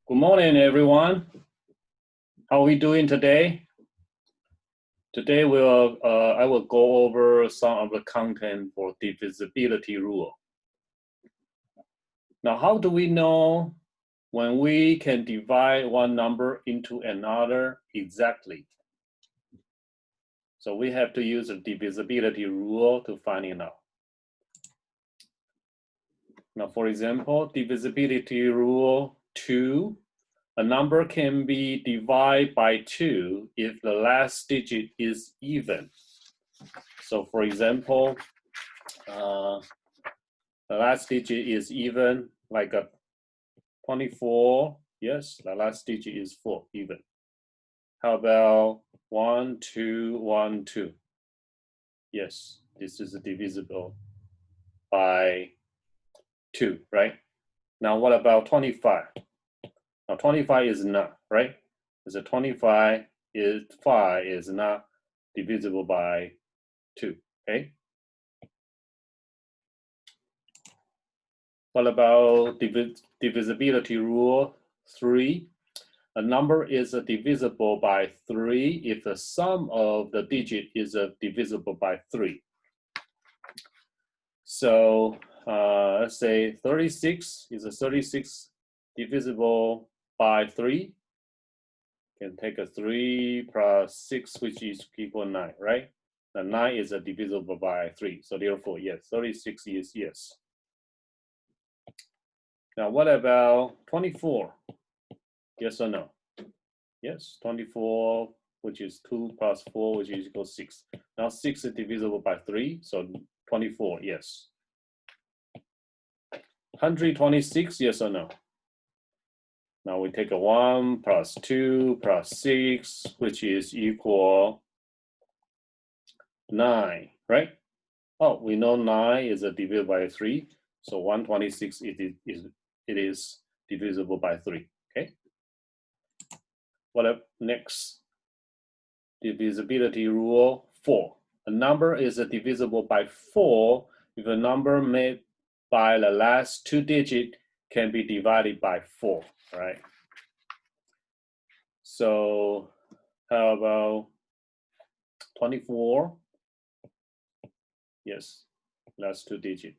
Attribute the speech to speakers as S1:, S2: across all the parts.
S1: Good morning, everyone. How are we doing today? Today, I will go over some of the content for divisibility rule. Now, how do we know when we can divide one number into another exactly? So we have to use the divisibility rule to find it out. Now, for example, divisibility rule 2. A number can be divided by 2 if the last digit is even. So for example, the last digit is even, like a 24. Yes, the last digit is 4, even. How about 1, 2, 1, 2? Yes, this is divisible by 2, right? Now what about 25? Now 25 is not, right? Because 25 is not divisible by 2, okay? What about divisibility rule 3? A number is divisible by 3 if the sum of the digit is divisible by 3. So let's say 36 is 36 divisible by 3. Can take a 3 plus 6, which is equal 9, right? The 9 is divisible by 3. So therefore, yes, 36 is yes. Now what about 24? Yes or no? Yes, 24, which is 2 plus 4, which is equal to 6. Now 6 is divisible by 3, so 24, yes. 126, yes or no? Now we take a 1 plus 2 plus 6, which is equal 9, right? Oh, we know 9 is divisible by 3, so 126 it is divisible by 3, okay? What up next? Divisibility rule 4. A number is divisible by 4 if a number made by the last 2 digits can be divided by 4, right? So how about 24? Yes, last 2 digits.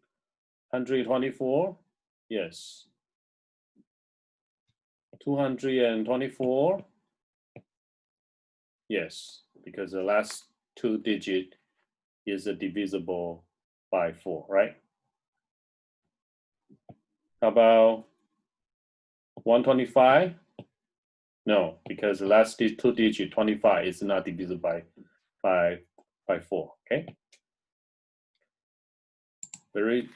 S1: 124? Yes. 224? Yes, because the last 2 digits is divisible by 4, right? How about 125? No, because the last 2 digit 25 is not divisible by 4. Okay, very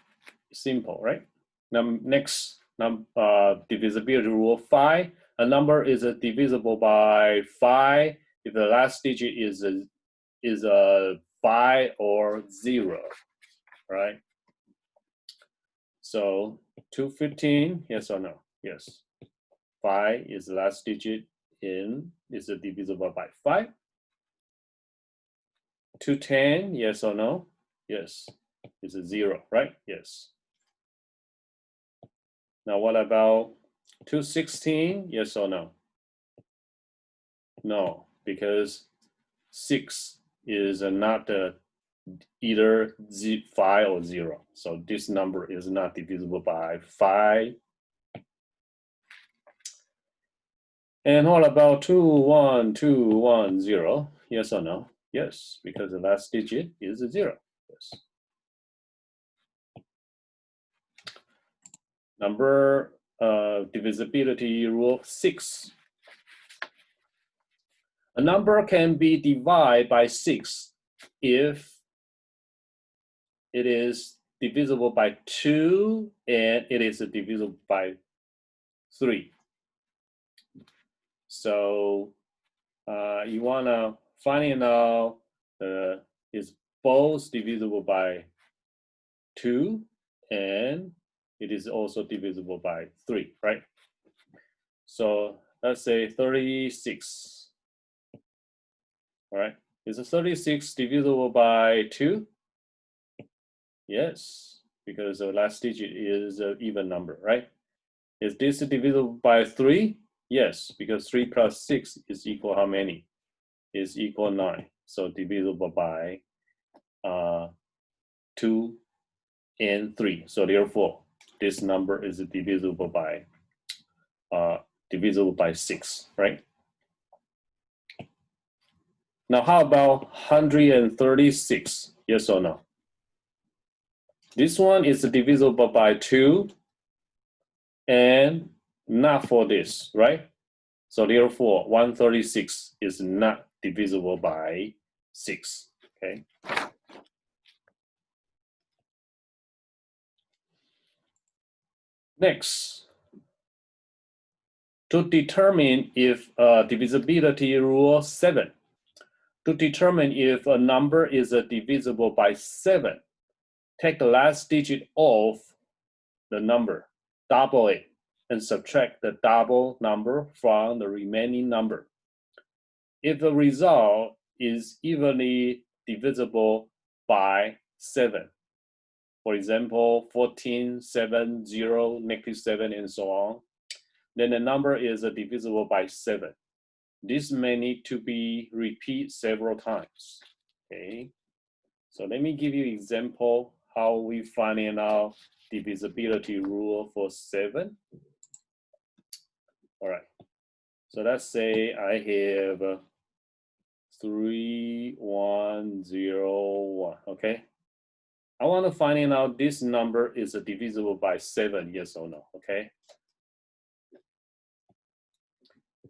S1: simple, right? Now next, divisibility rule 5. A number is divisible by 5 if the last digit is a 5 or 0, right? So 215, yes or no? Yes. 5 is the last digit is divisible by 5. 210, yes or no? Yes. It's a 0, right? Yes. Now what about 216, yes or no? No, because 6 is not either 5 or 0. So this number is not divisible by 5. And what about 21210? Yes or no? Yes, because the last digit is a 0. Yes. Number divisibility rule 6. A number can be divided by 6 if it is divisible by 2 and it is divisible by 3. So you want to find out is both divisible by 2 and it is also divisible by 3, right? So let's say 36. All right, is 36 divisible by 2? Yes, because the last digit is an even number, right? Is this divisible by 3? Yes, because 3 plus 6 is equal how many? Is equal 9. So divisible by 2 and 3. So therefore, this number is divisible by 6, right? Now, how about 136? Yes or no? This one is divisible by 2 and not for this, right? So therefore, 136 is not divisible by 6, okay? Next, to determine if divisibility rule 7, to determine if a number is divisible by 7, take the last digit of the number, double it, and subtract the double number from the remaining number. If the result is evenly divisible by 7, for example, 14, 7, 0, -7, and so on, then the number is divisible by 7. This may need to be repeated several times, okay? So let me give you an example how we finding out divisibility rule for 7. All right, so let's say I have 3, 1, 0, 1, okay? I want to find out this number is divisible by 7, yes or no, okay?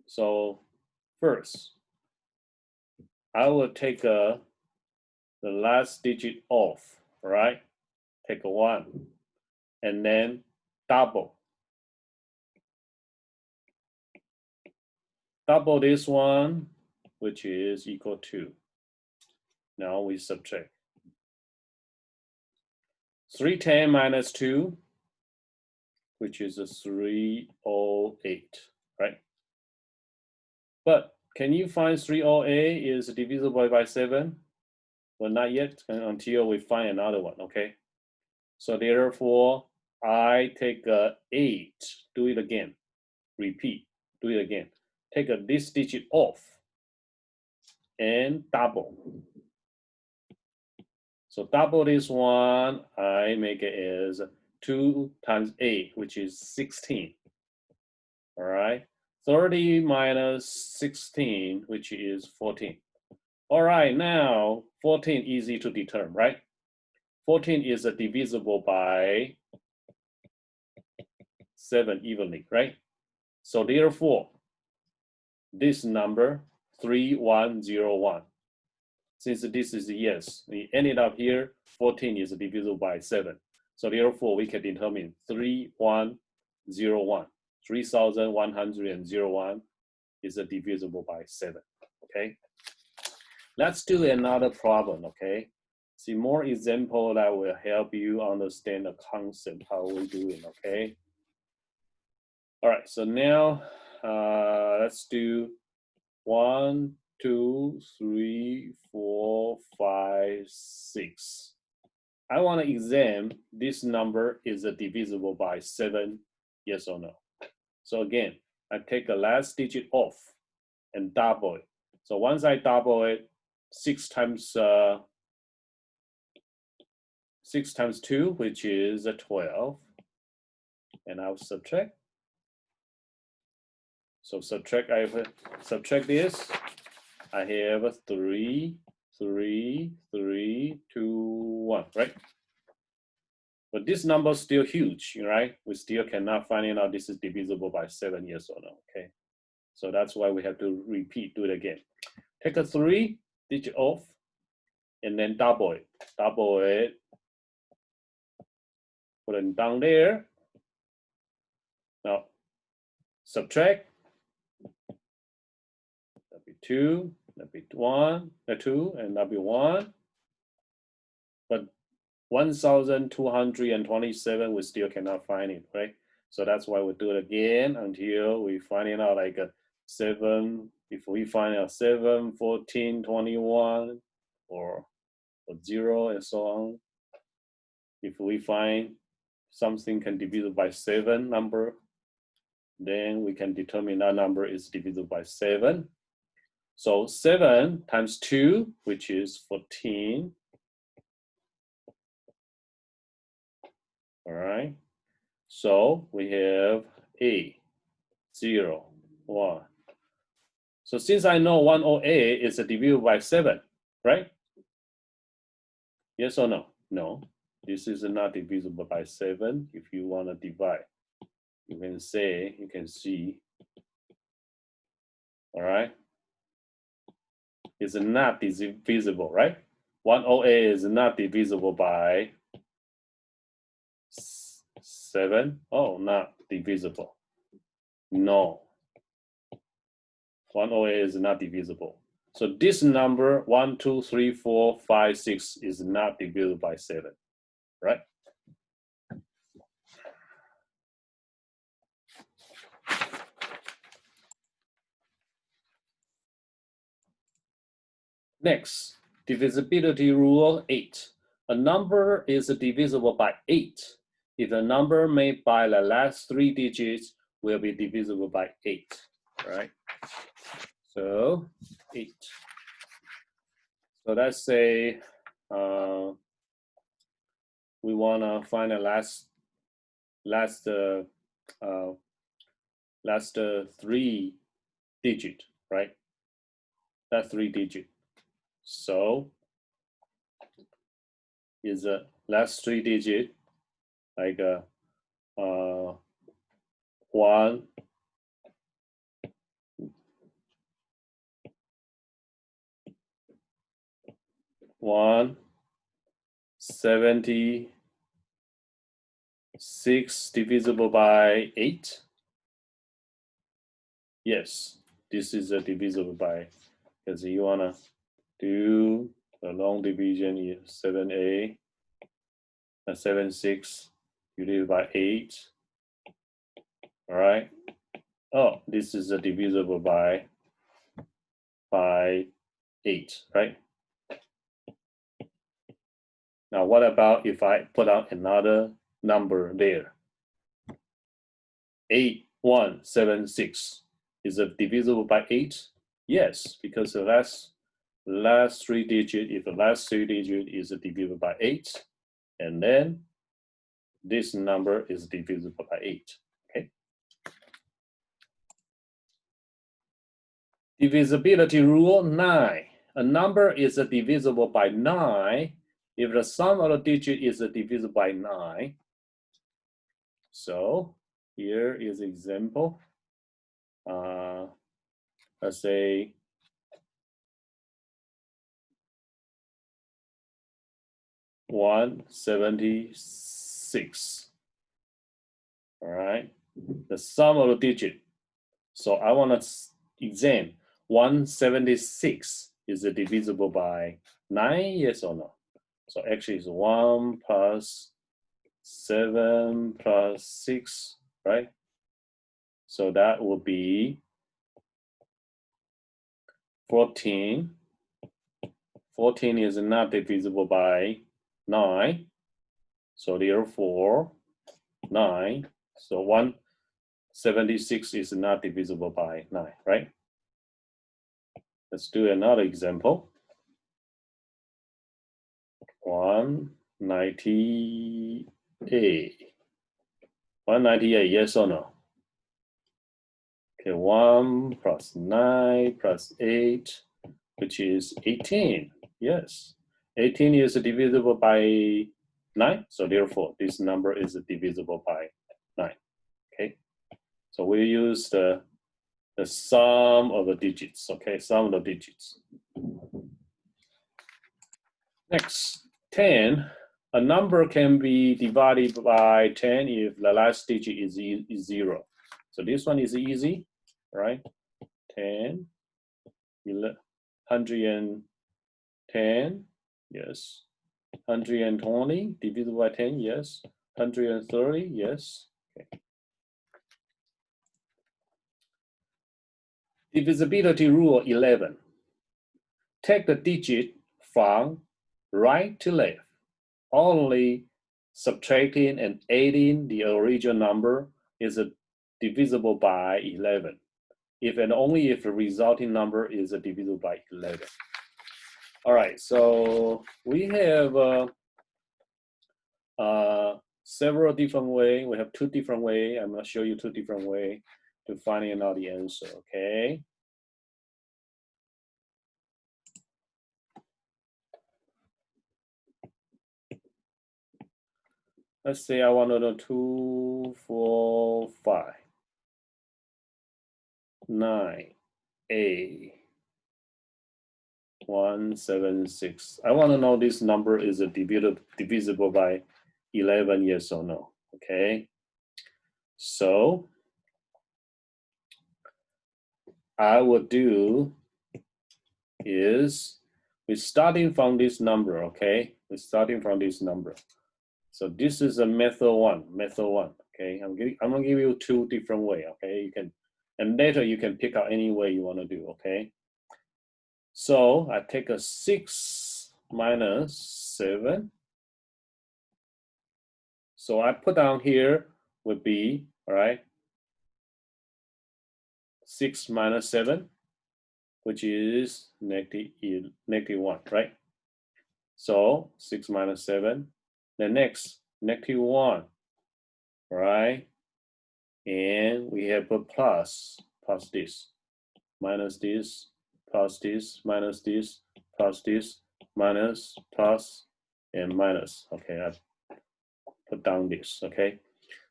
S1: So first, I will take the last digit off, right? Take a 1, and then double. Double this one, which is equal to. Now we subtract. 310 minus 2, which is a 308, right? But can you find 308 is divisible by 7? Well, not yet until we find another one, okay? So therefore, I take 8, do it again, repeat, do it again. Take this digit off and double. So double this one, I make it as 2 times 8, which is 16. All right, 30 minus 16, which is 14. All right, now 14 easy to determine, right? 14 is divisible by 7 evenly, right? So therefore, this number 3101, since this is yes, we ended up here, 14 is divisible by 7. So therefore, we can determine 3101, 3101 is divisible by 7, okay? Let's do another problem, okay? See more example that will help you understand the concept, how we do it, okay? All right, so now let's do 1, 2, 3, 4, 5, 6. I want to examine this number is divisible by 7, yes or no. So again, I take the last digit off and double it. So once I double it, 6 times 2, which is 12, and I'll subtract. So subtract this. I have 3, 3, 3, 2, 1, right? But this number is still huge, right? We still cannot find out this is divisible by 7, yes or no, okay? So that's why we have to repeat, do it again. Take a 3 digit off, and then double it. Double it, put it down there. Now, subtract. That'll be 2, that'll be 1, 2, and that'll be 1. But 1,227, we still cannot find it, right? So that's why we do it again until we find it out like a 7. If we find out 7, 14, 21, or 0, and so on. If we find something can divide by 7 number, then we can determine that number is divisible by 7. So 7 times 2, which is 14. All right. So we have A, 0, 1. So since I know 1 over A is divisible by 7, right? Yes or no? No. This is not divisible by 7. If you want to divide, you can say, you can see, all right? It's not divisible, right? 1 over A is not divisible by 7. Oh, not divisible. No. 1 over A is not divisible. So this number 1, 2, 3, 4, 5, 6 is not divisible by 7, right? Next, divisibility rule 8. A number is divisible by 8 if the number made by the last 3 digits will be divisible by 8, right? So 8. So let's say we want to find the last 3 digit, right? That 3 digit. So is the last 3 digit like 1, 76 divisible by 8? Yes, this is a divisible by, because you want to do a long division is 7a, 76 divided by 8. All right. Oh, this is a divisible by 8, right? Now, what about if I put out another number there? 8176 is it divisible by 8? Yes, because the last 3 digit, if the last 3 digit is divisible by 8, and then this number is divisible by 8. Okay. Divisibility rule 9. A number is divisible by 9 if the sum of the digit is divisible by 9. So here is example. Let's say 176. All right, the sum of the digit. So I want to examine 176 is divisible by 9, yes or no? So actually it's 1 plus 7 plus 6, right? So that will be 14. 14 is not divisible by 9. So therefore 9. So 176 is not divisible by 9, right? Let's do another example. 198. 198, yes or no? Okay, 1 plus 9 plus 8, which is 18. Yes, 18 is divisible by 9. So therefore, this number is divisible by 9. Okay, so we use the sum of the digits. Okay, sum of the digits. Next, 10. A number can be divided by 10 if the last digit is 0. So this one is easy, right? 10, 110, yes. 120 divisible by 10, yes. 130, yes. Okay. Divisibility rule 11. Take the digit from right to left. Only subtracting and adding the original number is divisible by 11. If and only if the resulting number is divisible by 11. All right, so we have several different ways. We have 2 different ways. I'm going to show you 2 different ways to finding out the answer, okay? Let's say I want to know 2, 4, 5, 9, 8, 1, 7, 6. I want to know this number is divisible by 11, yes or no, okay? So I would do is we're starting from this number, okay? We're starting from this number. So this is a method one, okay? I'm gonna give you 2 different ways, okay? You can, and later you can pick out any way you want to do, okay? So I take a 6 minus 7. So I put down here would be, all right, 6 minus 7, which is negative 1, right? So 6 minus 7. The next, negative 1, right? And we have a plus this, minus this, plus this, minus this, plus this, minus, plus, and minus. Okay, I put down this, okay?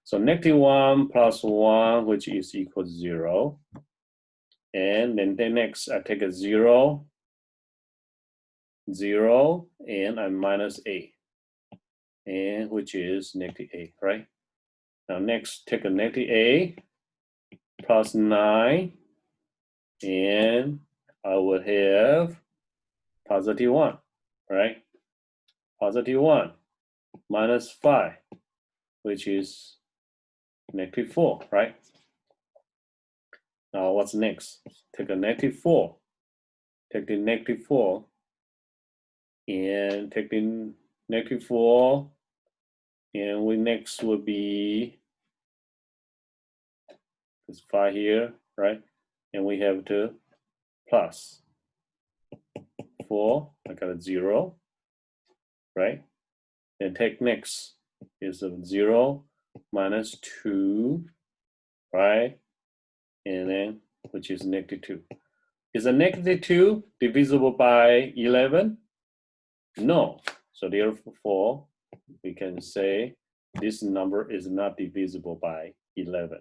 S1: So negative 1 plus 1, which is equal to 0. And then the next, I take a 0, 0, and I minus a, and which is negative a, right? Now next, take a negative a plus 9, and I will have positive 1, right? Positive 1 minus 5, which is negative 4, right? Now what's next? Take a negative 4, take the negative 4, and take the negative 4, and we next will be this 5 here, right? And we have the plus 4, I got a 0, right? And take next is a 0 minus 2, right? And then, which is negative 2. Is a negative 2 divisible by 11? No. So therefore, we can say this number is not divisible by 11,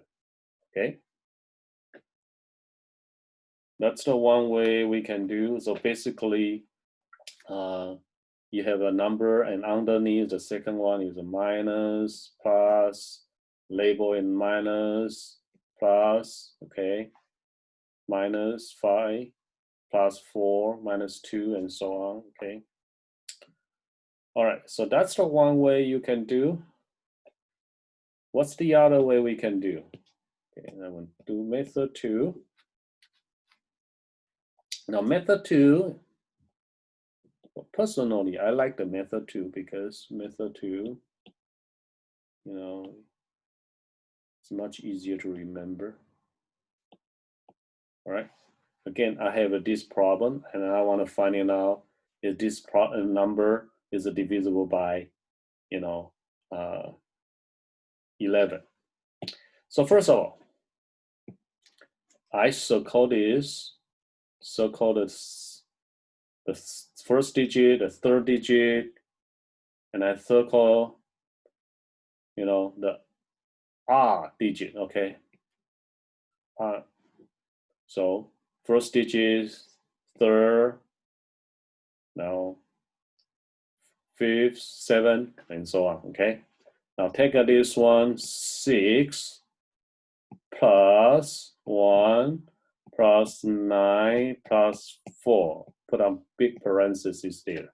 S1: okay? That's the one way we can do. So basically, you have a number, and underneath the second one is a minus, plus, label in minus, plus, okay, minus 5, plus 4, minus 2, and so on, okay. All right, so that's the one way you can do. What's the other way we can do? Okay, I want to do method 2. Now method 2, personally, I like the method 2 because method 2, you know, it's much easier to remember. All right. Again, I have this problem, and I want to find it out if this number is divisible by, 11. So first of all, I circle this, circle the first digit, the third digit, and I circle, the R digit, okay? So first digit, third, now fifth, seventh, and so on, okay? Now take this one, 6 plus 1 plus 9 plus 4. Put a big parenthesis there.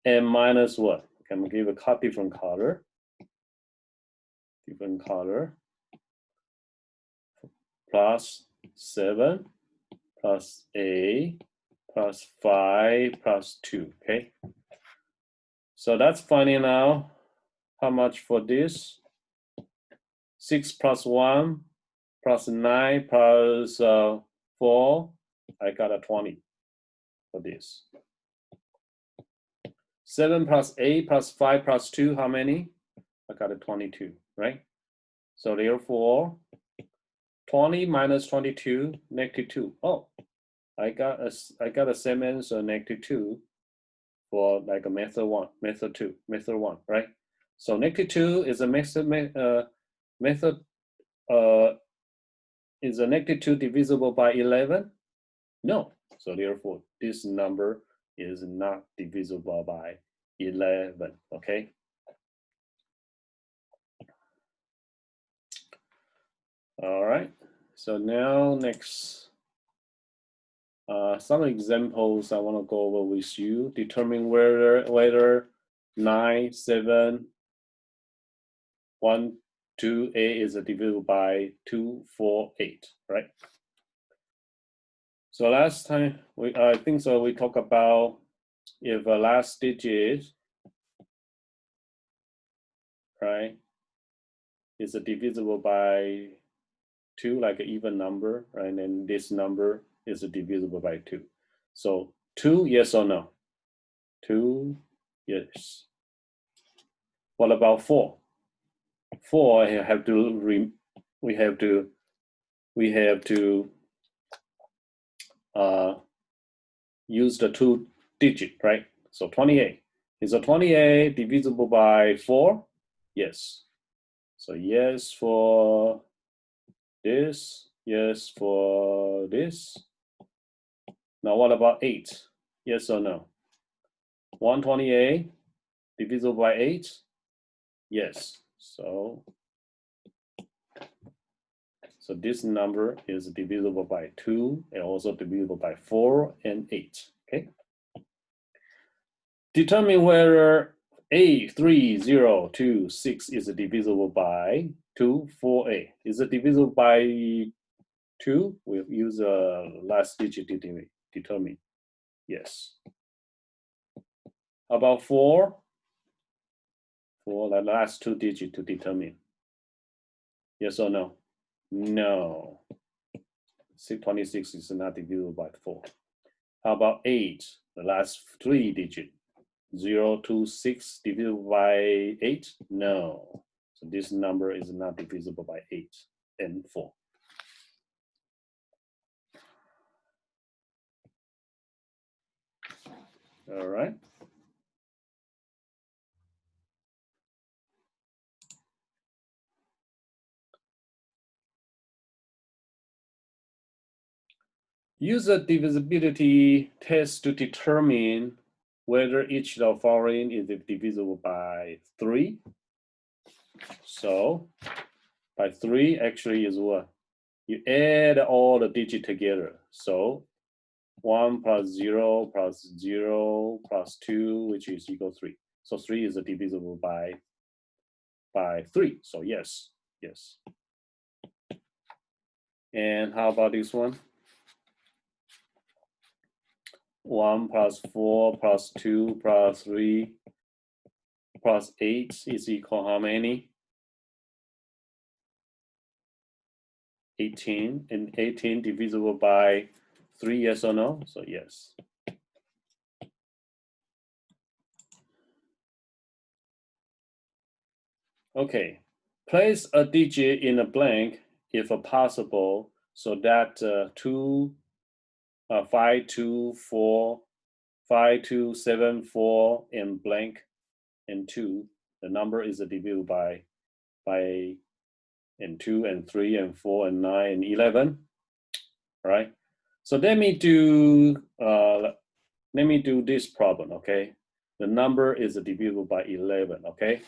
S1: And minus what? Okay, I'm gonna give a different color. Different color. Plus 7 plus 8 plus 5 plus 2, okay? So that's finding out how much for this. 6 plus 1 plus 9 plus 4, I got a 20 for this. 7 plus 8 plus 5 plus 2, how many? I got a 22, right? So therefore, 20 minus 22, -2. Oh, I got a same answer, -2 for like a method 1, method 2, method 1, right? So -2 is a method is a -2 divisible by 11? No. So therefore, this number is not divisible by 11, okay? All right, so now next, some examples I want to go over with you. Determine whether 9, 7, 1, 2, 8 is divisible by 2, 4, 8, right? So last time, I think so we talked about if a last digit, right, is divisible by 2, like an even number, right? And then this number is divisible by 2. So 2, yes or no? 2, yes. What about 4? 4, we have to use the 2 digit, right? So 28. Is a 28 divisible by 4? Yes. So yes for this, yes for this. Now what about 8? Yes or no? 128 divisible by 8? Yes. So this number is divisible by 2 and also divisible by 4 and 8. Okay. Determine whether A3026 is divisible by 2, 4, 8. Is it divisible by 2? We'll use a last digit to determine. Yes. How about 4? For the last 2 digits to determine. Yes or no? No. 26 is not divisible by 4. How about 8? The last 3 digits. 0 to 6 divisible by 8? No. So this number is not divisible by 8 and 4. All right. Use a divisibility test to determine whether each of the following is divisible by 3. So by 3 actually is what? You add all the digits together. So 1 plus 0 plus 0 plus 2, which is equal 3. So 3 is divisible by 3. So yes, yes. And how about this one? 1 plus 4 plus 2 plus 3 plus 8 is equal how many? 18. And 18 divisible by 3, yes or no? So yes. Okay. Place a digit in a blank if possible, so that 5, 2, 4, 5, 2, 7, 4, and blank and 2, the number is divisible by and 2 and 3 and 4 and 9 and 11, right? So let me do this problem, okay? The number is divisible by 11, okay?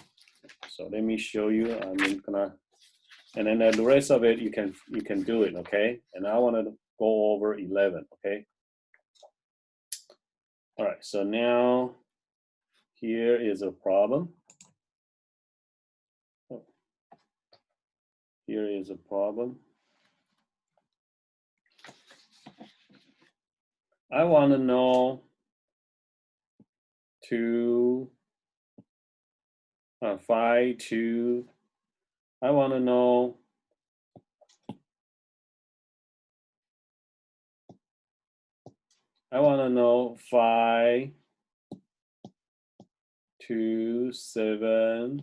S1: So let me show you. I'm gonna, and then the rest of it you can do it, okay? And I want to go over 11, okay? All right. So now here is a problem. Oh, here is a problem. I want to know 5, 2, I want to know I want to know 5, 2, 7,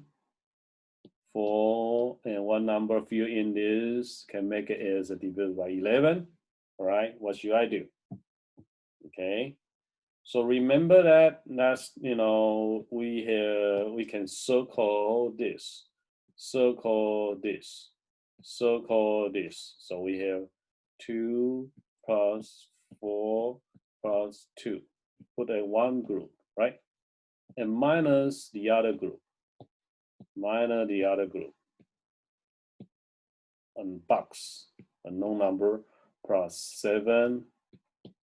S1: 4, and what number fill in this can make it as a divided by 11. All right, what should I do? Okay, so remember that's we can circle this, circle this, circle this. So we have 2 plus 4 plus 2. Put in one group, right? And minus the other group, minus the other group. And box, a known number, plus 7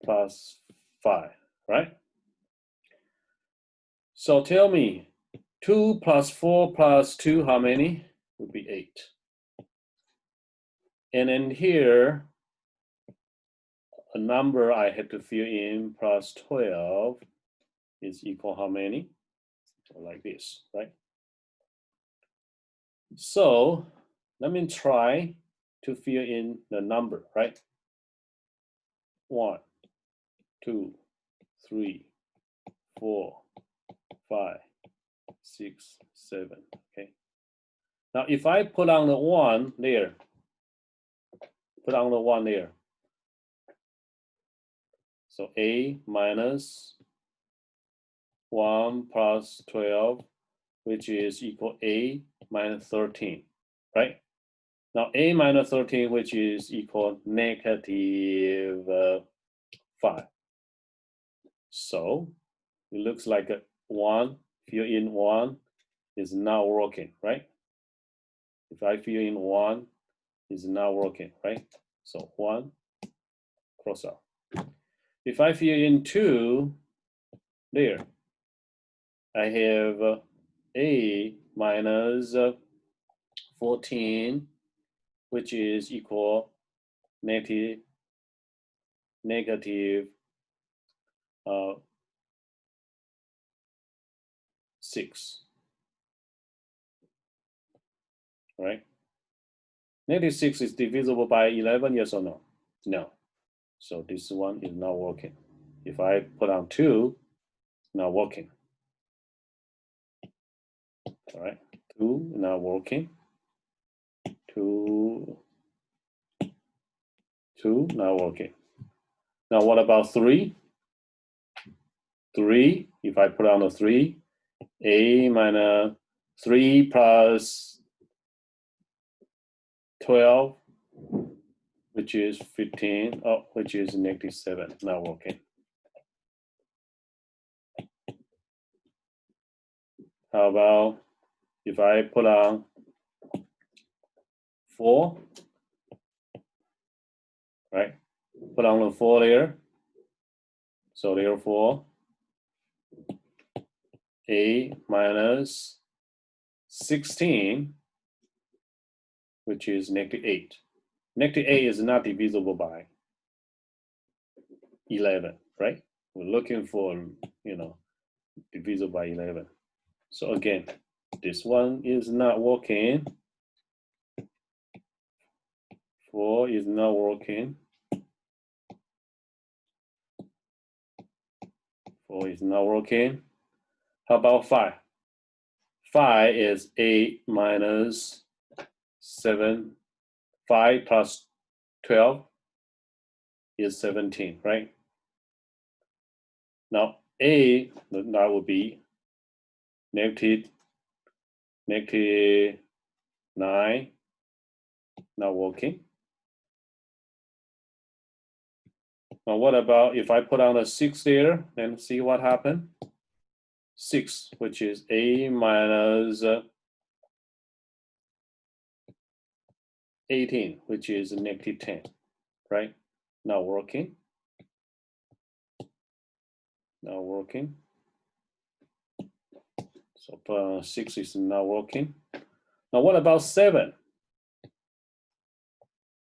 S1: plus 5, right? So tell me, 2 plus 4 plus 2, how many? Would be 8. And then here, a number I had to fill in plus 12 is equal how many? Like this, right? So let me try to fill in the number, right? 1, 2, 3, 4, 5, 6, 7, okay? Now if I put on the 1 there, put on the 1 there. So A minus 1 plus 12, which is equal A minus 13, right? Now A minus 13, which is equal negative 5. So it looks like a 1, fill in 1 is not working, right? If I fill in 1, it's not working, right? So 1, cross out. If I fill in 2, there, I have A minus 14, which is equal negative 6, right? Negative 6 is divisible by 11, yes or no? No. So this one is not working. If I put on 2, not working. All right, 2 not working. 2 not working. Now what about 3? 3, if I put on a 3, A minus 3 plus 12, which is 15, oh, which is negative 7, not working. How about if I put on 4, right? Put on the 4 there. So therefore, A minus 16, which is negative 8. Negative 8 is not divisible by 11, right? We're looking for, divisible by 11. So again, this one is not working. 4 is not working. 4 is not working. How about 5? 5 is 8 minus 7. 5 plus 12 is 17, right? Now A, that would be negative 9, not working. Now what about if I put on a 6 there, then see what happened? 6, which is A minus 18, which is negative 10, right? Not working. Not working. So 6 is not working. Now what about 7?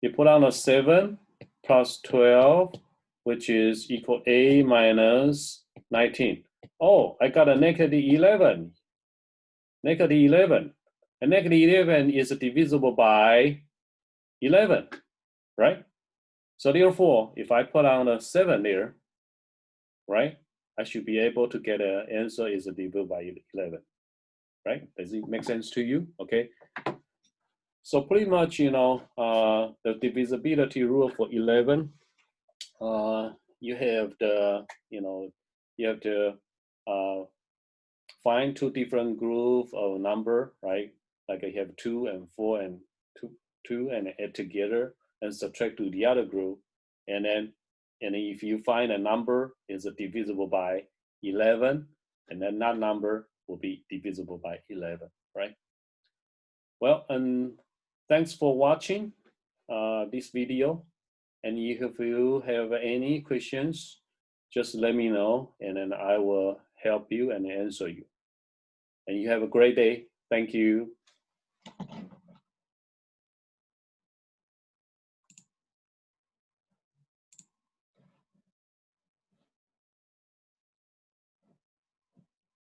S1: You put on a 7 plus 12, which is equal A minus 19. Oh, I got a negative 11. Negative 11. And negative 11 is divisible by 11, right? So therefore, if I put on a 7 there, right, I should be able to get an answer is divisible by 11, right? Does it make sense to you? Okay. So pretty much, the divisibility rule for 11, you have the, you have to find two different group of number, right? Like I have 2 and 4 and 2 and add together and subtract to the other group. And then if you find a number is divisible by 11, and then that number will be divisible by 11, right? Well, and thanks for watching this video. And if you have any questions, just let me know, and then I will help you and answer you. And you have a great day. Thank you.